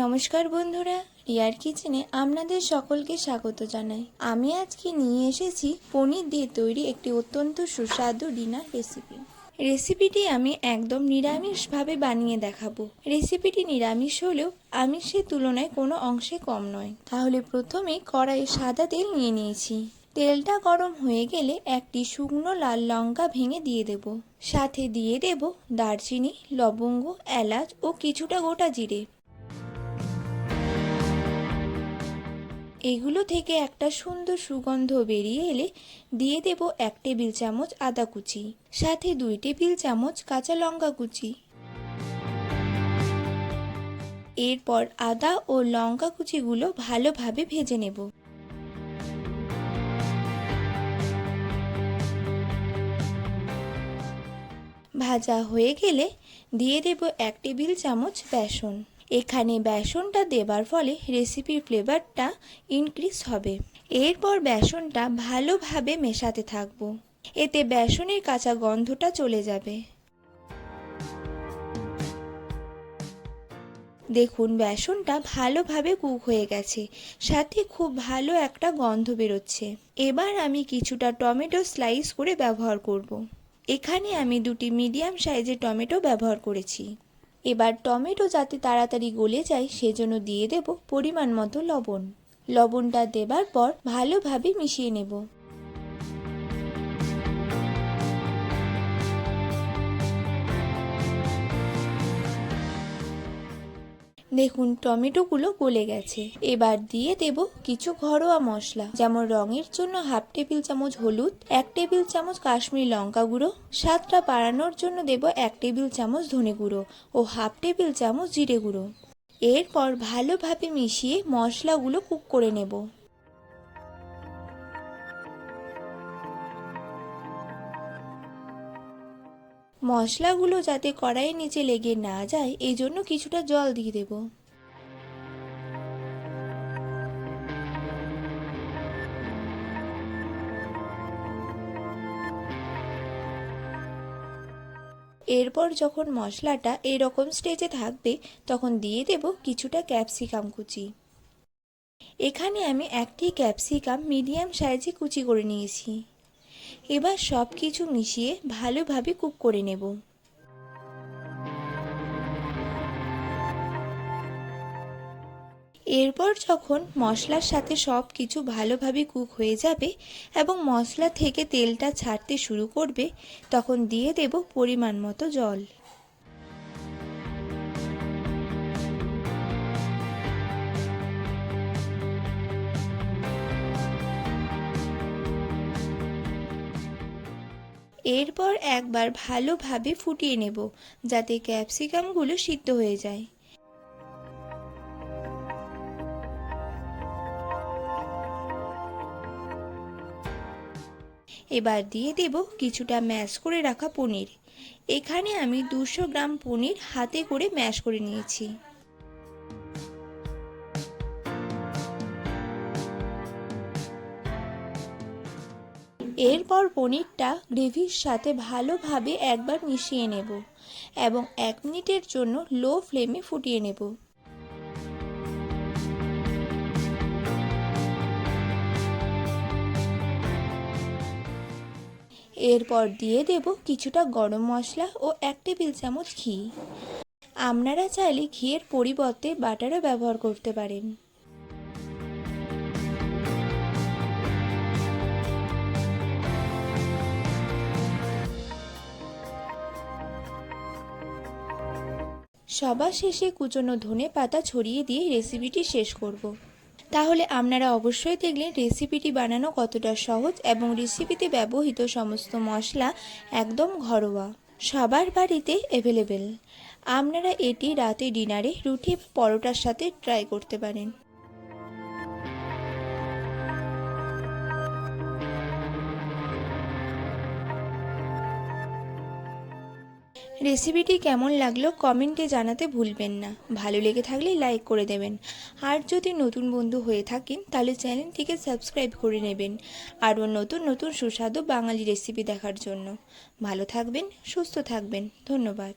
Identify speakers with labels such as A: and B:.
A: নমস্কার বন্ধুরা, রিয়ার কিচেনে আপনাদের সকলকে স্বাগত জানাই। আমি আজকে নিয়ে এসেছি পনির দিয়ে তৈরি একটি অত্যন্ত সুস্বাদু ডিনার রেসিপিটি আমি একদম নিরামিষভাবে বানিয়ে দেখাবো। রেসিপিটি নিরামিষ হলেও আমিষের তুলনায় কোনো অংশে কম নয়। তাহলে প্রথমেই কড়াইয়ে সাদা তেল নিয়ে নিয়েছি। তেলটা গরম হয়ে গেলে একটি শুকনো লাল লঙ্কা ভেঙে দিয়ে দেব। সাথে দিয়ে দেব দারচিনি, লবঙ্গ, এলাচ ও কিছুটা গোটা জিরে। এগুলো থেকে একটা সুন্দর সুগন্ধ বেরিয়ে এলে দিয়ে দেব 1 টেবিল চামচ আদা কুচি, সাথে 2 টেবিল চামচ কাঁচা লঙ্কা কুচি। এরপর আদা ও লঙ্কা কুচিগুলো ভালোভাবে ভেজে নেব। ভাজা হয়ে গেলে দিয়ে দেব 1 টেবিল চামচ বেসন। এখানে বেসনটা দেবার ফলে রেসিপির ফ্লেভারটা ইনক্রিজ হবে। এরপর বেসনটা ভালোভাবে মেশাতে থাকবো, এতে বেসনের কাঁচা গন্ধটা চলে যাবে। দেখুন বেসনটা ভালোভাবে কুক হয়ে গেছে, সাথে খুব ভালো একটা গন্ধ বেরোচ্ছে। এবার আমি কিছুটা টমেটো স্লাইস করে ব্যবহার করব। এখানে আমি 2টি মিডিয়াম সাইজের টমেটো ব্যবহার করেছি। এবার টমেটো যাতে তাড়াতাড়ি গলে যায় সেজন্য দিয়ে দেব পরিমাণ মতো লবণ। লবণটা দেবার পর ভালোভাবে মিশিয়ে নেব। দেখুন টমেটোগুলো গলে গেছে। এবার দিয়ে দেব কিছু ঘরোয়া মশলা, যেমন রঙের জন্য 1/2 টেবিল চামচ হলুদ, 1 টেবিল চামচ কাশ্মীরি লঙ্কা গুঁড়ো, স্বাদটা বাড়ানোর জন্য দেব 1 টেবিল চামচ ধনে গুঁড়ো ও 1/2 টেবিল চামচ জিরে গুঁড়ো। এরপর ভালোভাবে মিশিয়ে মশলাগুলো কুক করে নেব। মশলাগুলো যাতে কড়াইয়ের নিচে লেগে না যায় এই জন্য কিছুটা জল দিয়ে দেব। এরপর যখন মশলাটা এরকম স্টেজে থাকবে তখন দিয়ে দেব কিছুটা ক্যাপসিকাম কুচি। এখানে আমি 1টি ক্যাপসিকাম মিডিয়াম সাইজে কুচি করে নিয়েছি। এবার সব কিছু মিশিয়ে ভালোভাবে কুক করে নেব। এরপর যখন মশলার সাথে সব কিছু ভালোভাবে কুক হয়ে যাবে এবং মশলা থেকে তেলটা ছাড়তে শুরু করবে তখন দিয়ে দেব পরিমাণ মতো জল। এরপর একবার ভালোভাবে ফুটিয়ে নেব যাতে ক্যাপসিকামগুলো সিদ্ধ হয়ে যায়। এবার দিয়ে দেব কিছুটা ম্যাশ করে রাখা পনির। এখানে আমি 200 গ্রাম পনির হাতে করে ম্যাশ করে নিয়েছি। এরপর পনিরটা গ্রেভির সাথে ভালোভাবে একবার মিশিয়ে নেব এবং 1 মিনিটের জন্য লো ফ্লেমে ফুটিয়ে নেব। এরপর দিয়ে দেব কিছুটা গরম মশলা ও 1 টেবিল চামচ ঘি। আপনারা চাইলে ঘিয়ের পরিবর্তে বাটারও ব্যবহার করতে পারেন। সবার শেষে কুচনো ধনে পাতা ছড়িয়ে দিয়ে রেসিপিটি শেষ করব। তাহলে আপনারা অবশ্যই দেখলেন রেসিপিটি বানানো কতটা সহজ এবং রেসিপিতে ব্যবহৃত সমস্ত মশলা একদম ঘরোয়া, সবার বাড়িতে অ্যাভেলেবেল। আপনারা এটি রাতে ডিনারে রুটি বা পরোটার সাথে ট্রাই করতে পারেন। রেসিপিটি কেমন লাগলো কমেন্টে জানাতে ভুলবেন না। ভালো লেগে থাকলে লাইক করে দেবেন, আর যদি নতুন বন্ধু হয়ে থাকেন তাহলে চ্যানেলটিকে সাবস্ক্রাইব করে নেবেন আরও নতুন নতুন সুস্বাদু বাঙালি রেসিপি দেখার জন্য। ভালো থাকবেন, সুস্থ থাকবেন, ধন্যবাদ।